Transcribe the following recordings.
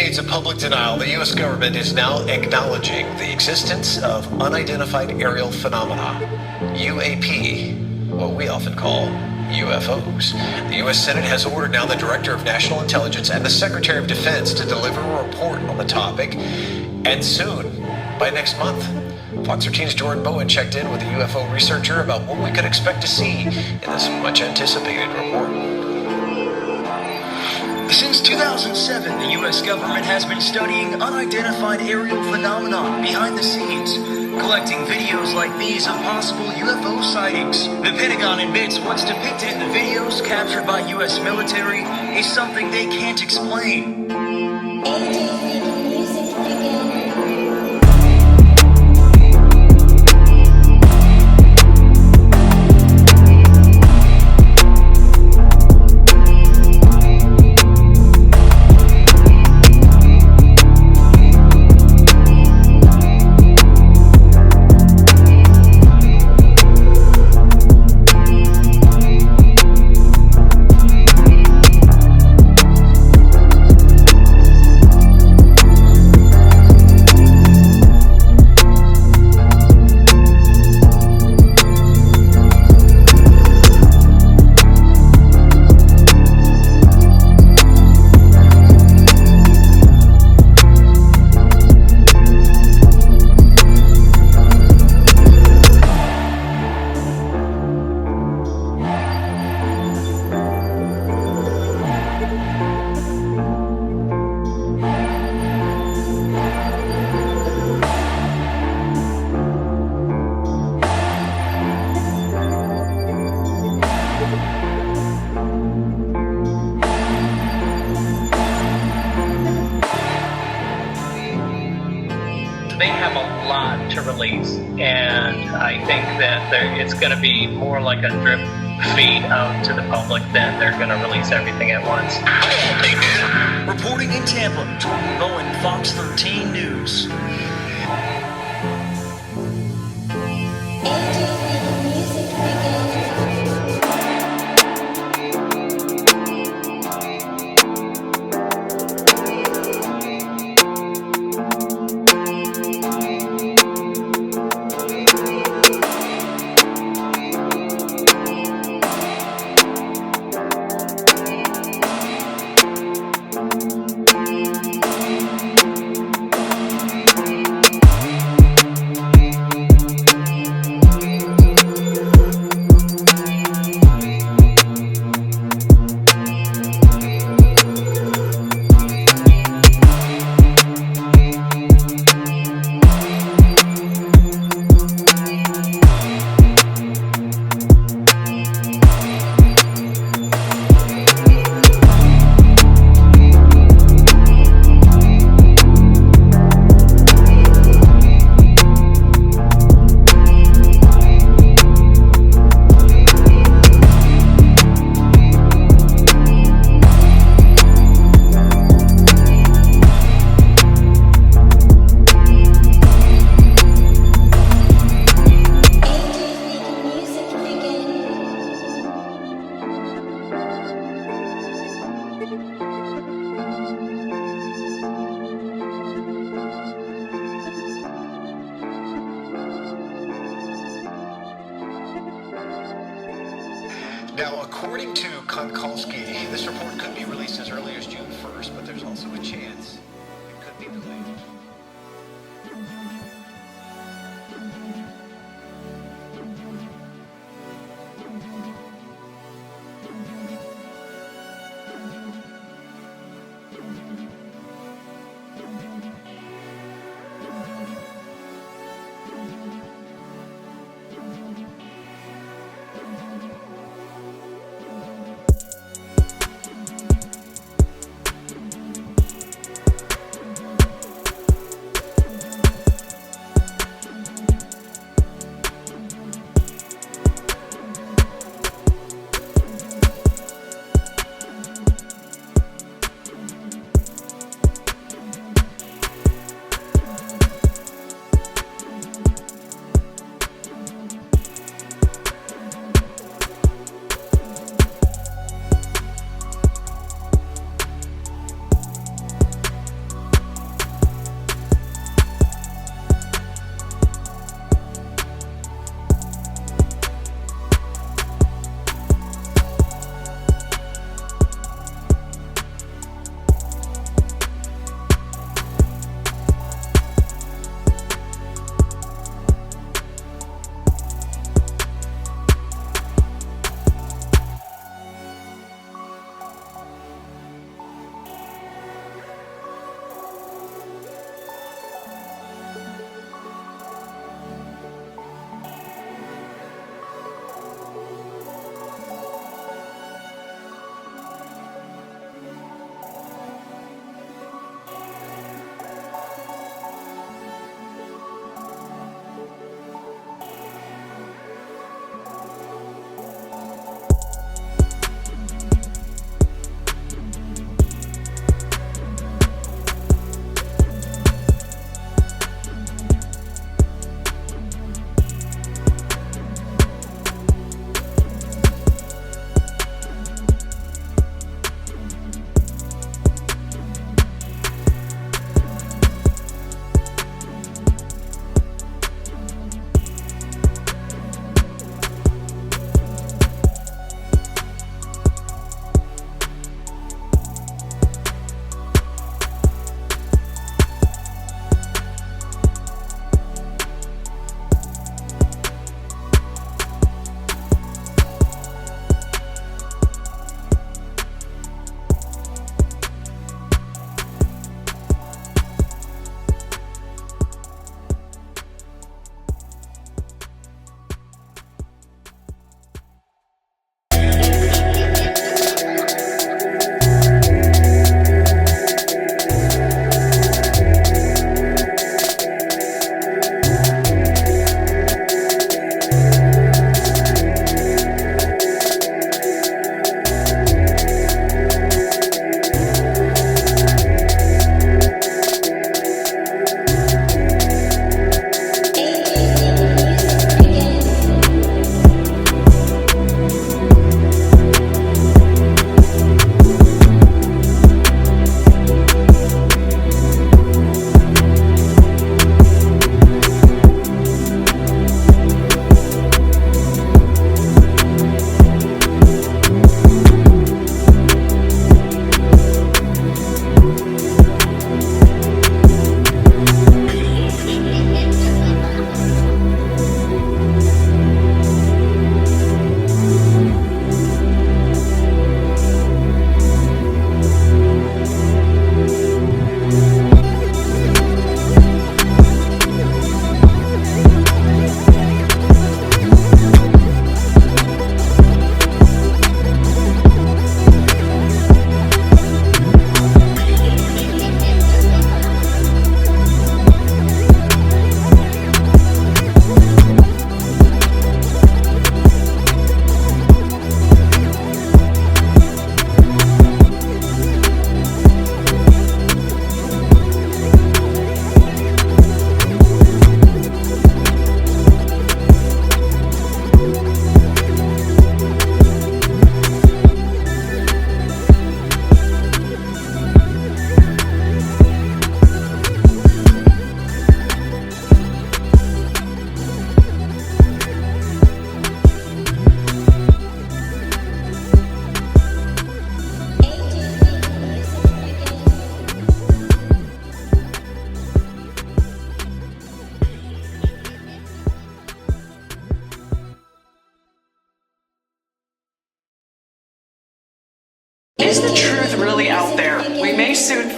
decades of public denial, the U.S. government is now acknowledging the existence of unidentified aerial phenomena, UAP, what we often call UFOs. The U.S. Senate has ordered now the Director of National Intelligence and the Secretary of Defense to deliver a report on the topic, and soon, by next month. Fox 13's Jordan Bowen checked in with a UFO researcher about what we could expect to see in this much-anticipated report. Since 2007, the U.S. government has been studying unidentified aerial phenomena behind the scenes, collecting videos like these of possible UFO sightings. The Pentagon admits what's depicted in the videos captured by U.S. military is something they can't explain. AJXMUXIC begin. They have a lot to release, and I think that it's going to be more like a drip feed out to the public than they're going to release everything at once. Reporting in Tampa, Jordan Bowen, Fox 13 News. AJXMUXIC begin. Now, according to Konkolsky, this report could be released as early as June 1st, but there's also a chance it could be delayed.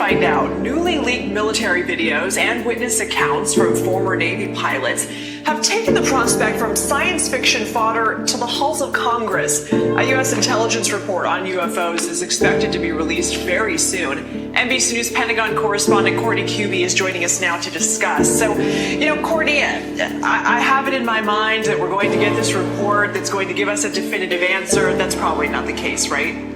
find out. Newly leaked military videos and witness accounts from former Navy pilots have taken the prospect from science fiction fodder to the halls of Congress. A U.S. intelligence report on UFOs is expected to be released very soon. NBC News Pentagon correspondent Courtney Cubey is joining us now to discuss. So, Courtney, I have it in my mind that we're going to get this report that's going to give us a definitive answer. That's probably not the case, right?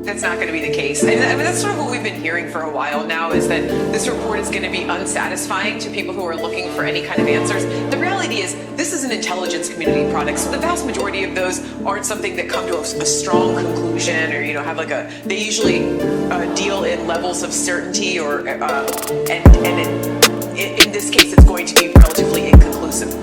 That's not going to be the case. And I mean, that's sort of what we've been hearing for a while now, is that this report is going to be unsatisfying to people who are looking for any kind of answers. The reality is, this is an intelligence community product, so the vast majority of those aren't something that come to a strong conclusion, or have they usually deal in levels of certainty, or in this case, it's going to be relatively inconclusive.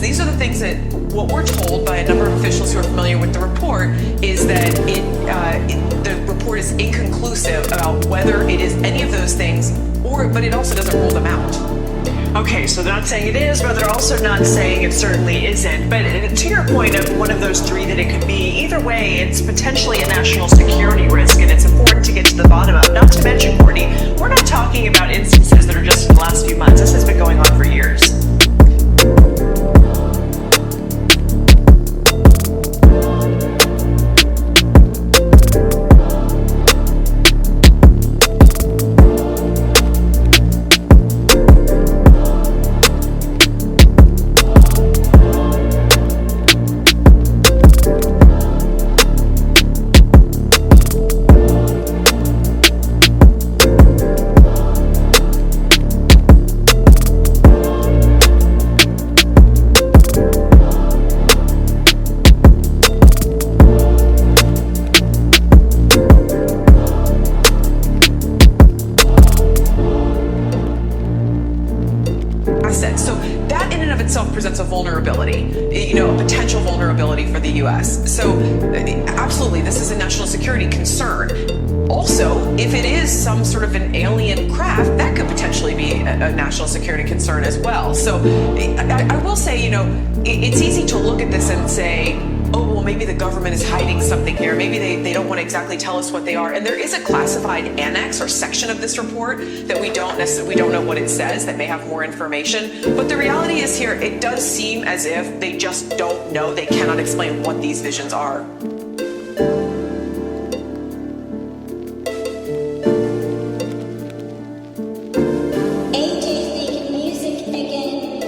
These are the things that what we're told by a number of officials who are familiar with the report is that the report is inconclusive about whether it is any of those things, but it also doesn't rule them out. Okay, so they're not saying it is, but they're also not saying it certainly isn't. But to your point of one of those three that it could be, either way, it's potentially a national security risk, and it's important to get to the bottom of. Not to mention, Courtney, we're not talking about instances that are just in the last few months. This has been going on for years. So that in and of itself presents a vulnerability, a potential vulnerability for the U.S. So absolutely, this is a national security concern. Also, if it is some sort of an alien craft, that could potentially be a national security concern as well. So I will say, it's easy to look at this and say, oh, well, maybe the government is hiding something here. Maybe they don't want to exactly tell us what they are. And there is a classified annex or section of this report that we don't know what it says, that may have more information. But the reality is here, it does seem as if they just don't know. They cannot explain what these visions are. AJXMUXIC again.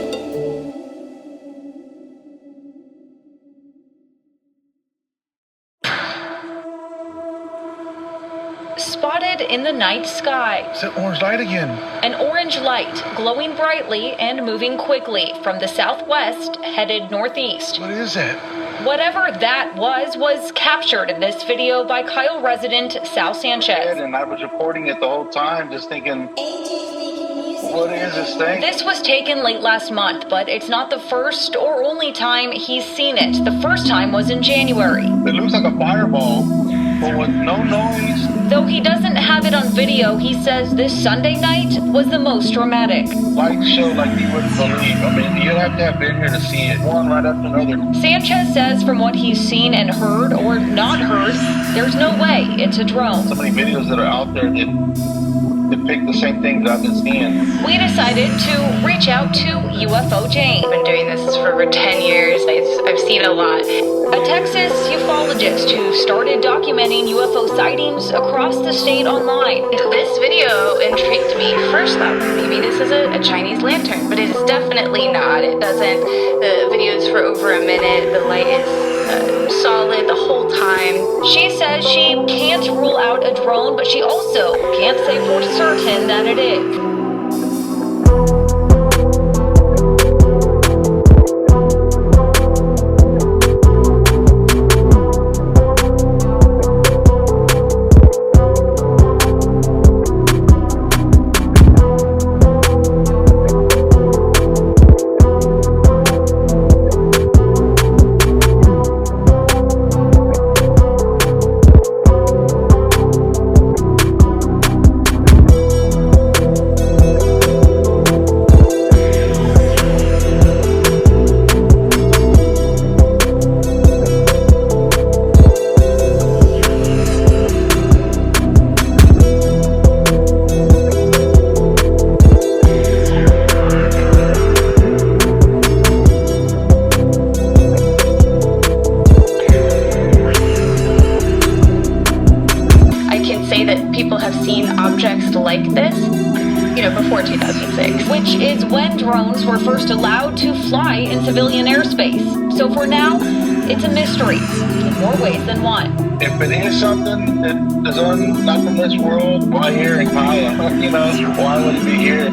Spotted in the night sky. It's that orange light again. An orange light glowing brightly and moving quickly from the southwest headed northeast. What is that? Whatever that was captured in this video by Kyle resident Sal Sanchez. And I was reporting it the whole time, just thinking, AJXMUXIC. what is this thing? This was taken late last month, but it's not the first or only time he's seen it. The first time was in January. It looks like a fireball, but with no noise. Though he doesn't have it on video, he says this Sunday night was the most dramatic. Light show like you wouldn't believe. I mean, you'd have to have been here to see it, one right after another. Sanchez says from what he's seen and heard, or not heard, there's no way it's a drone. So many videos that are out there that depict the same things I've been seeing. We decided to reach out to UFO Jane. I've been doing this for over 10 years. I've seen a lot. A Texas ufologist who started documenting UFO sightings across the state online. This video intrigued me. First thought, maybe this is a Chinese lantern, but it is definitely not. It doesn't. The video is for over a minute. The light is solid the whole time. She says she can't rule out a drone, but she also can't say for certain that it is. Objects like this, before 2006. Which is when drones were first allowed to fly in civilian airspace. So for now, it's a mystery in more ways than one. If it is something that is not from this world, why here in Kaya? Why would it be here?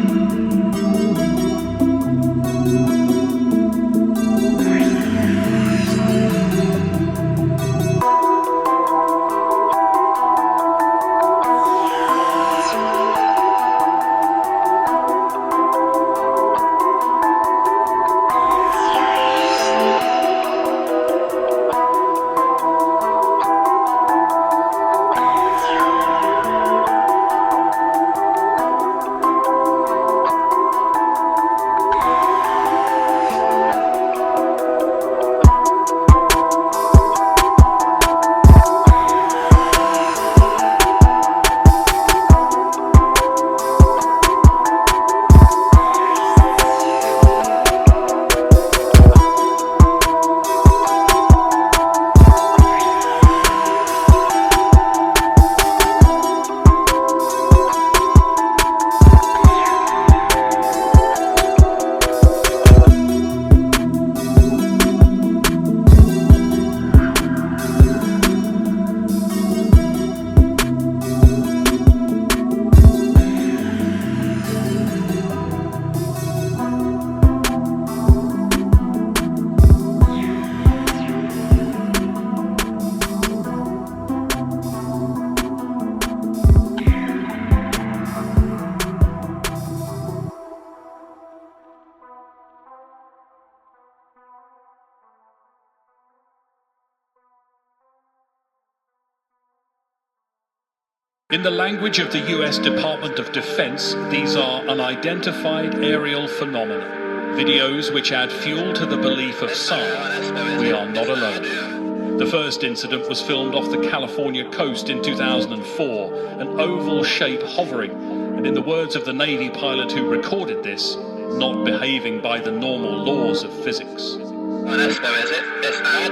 In the language of the U.S. Department of Defense, these are unidentified aerial phenomena, videos which add fuel to the belief of some we are not alone. The first incident was filmed off the California coast in 2004, an oval shape hovering, and in the words of the Navy pilot who recorded this, not behaving by the normal laws of physics. Well, that's no, is it? It's not.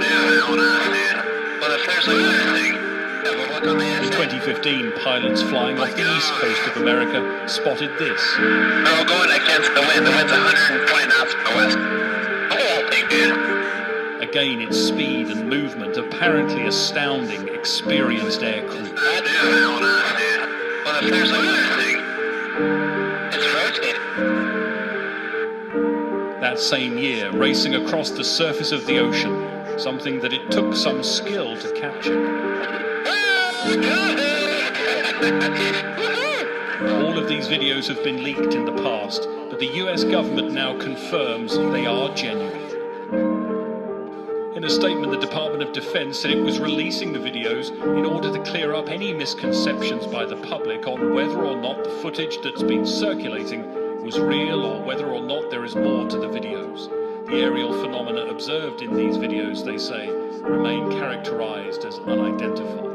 Well, if there's another thing, in 2015, pilots flying off the east coast of America spotted this. We're going against the wind. The wind's 120 knots from the west. Look at that thing, dude. Again, its speed and movement apparently astounding experienced aircrew. Well, if there's another thing, it's rotating. That same year, racing across the surface of the ocean, something that it took some skill to capture. All of these videos have been leaked in the past, but the US government now confirms they are genuine. In a statement, the Department of Defense said it was releasing the videos in order to clear up any misconceptions by the public on whether or not the footage that's been circulating was real or whether or not there is more to the videos. The aerial phenomena observed in these videos, they say, remain characterized as unidentified.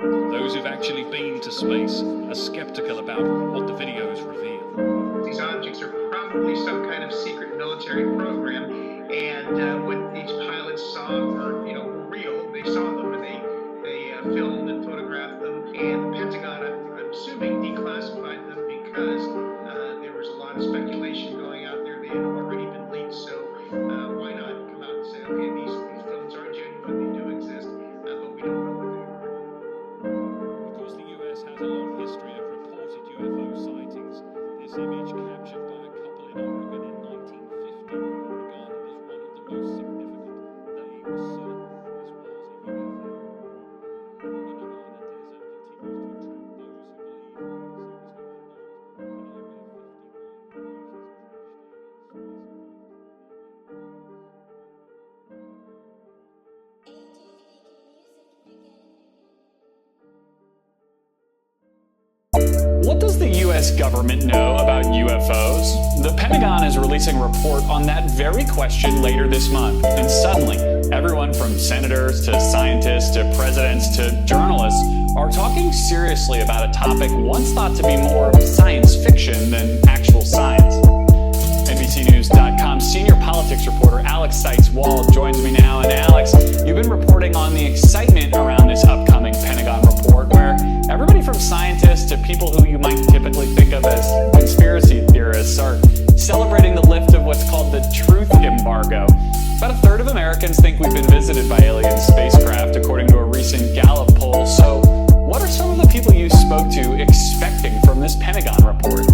Those who've actually been to space are skeptical about what the videos reveal. These objects are probably some kind of secret military program, and what these pilots saw were, were real. They saw them, and they filmed and photographed them. And the Pentagon, I'm assuming, declassified them because there was a lot of speculation going out there. They had already been leaked, so why not come out and say, okay, these films are genuine. what does the U.S. government know about UFOs? The Pentagon is releasing a report on that very question later this month, and suddenly, everyone from senators to scientists to presidents to journalists are talking seriously about a topic once thought to be more science fiction than actual science. NBCNews.com senior politics reporter Alex Seitz-Wald joins me now. And Alex, you've been reporting on the excitement around this upcoming Pentagon report, where everybody from scientists to people who you might typically think of as conspiracy theorists are celebrating the lift of what's called the truth embargo. About a third of Americans think we've been visited by alien spacecraft, according to a recent Gallup poll. So what are some of the people you spoke to expecting from this Pentagon report?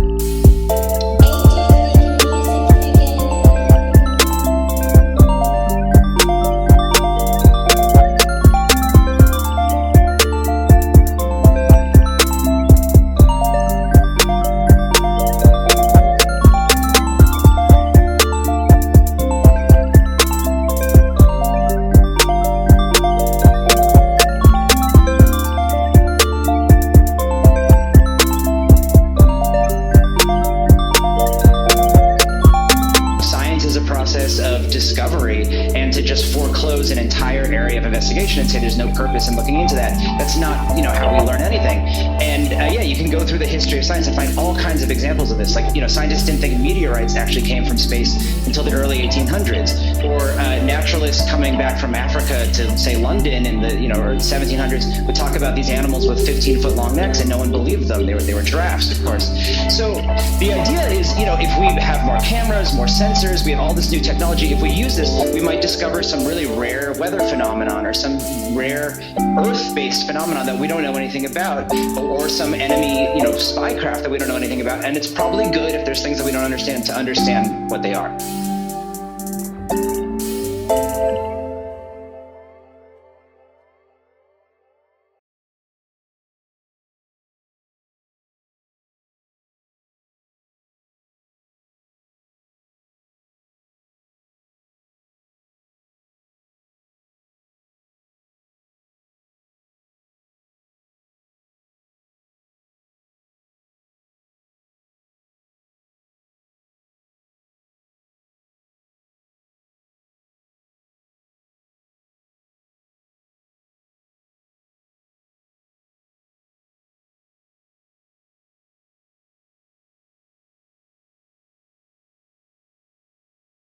Discovery, and to just foreclose an entire area of investigation and say there's no purpose in looking into that, that's not how we learn anything. And yeah, you can go through the history of science and find all kinds of examples of this. Like, scientists didn't think meteorites actually came from space until the early 1800s, or naturalists coming back from Africa to say London in the or 1700s would talk about these animals with 15-foot long necks, and no one believed them. They were giraffes, of course. So the idea is, if we have more cameras, more sensors, we have all this new technology, if we use this, we might discover some really rare weather phenomenon or some rare Earth-based phenomenon that we don't know anything about, or some enemy, spycraft that we don't know anything about. And it's probably good if there's things that we don't understand to understand what they are.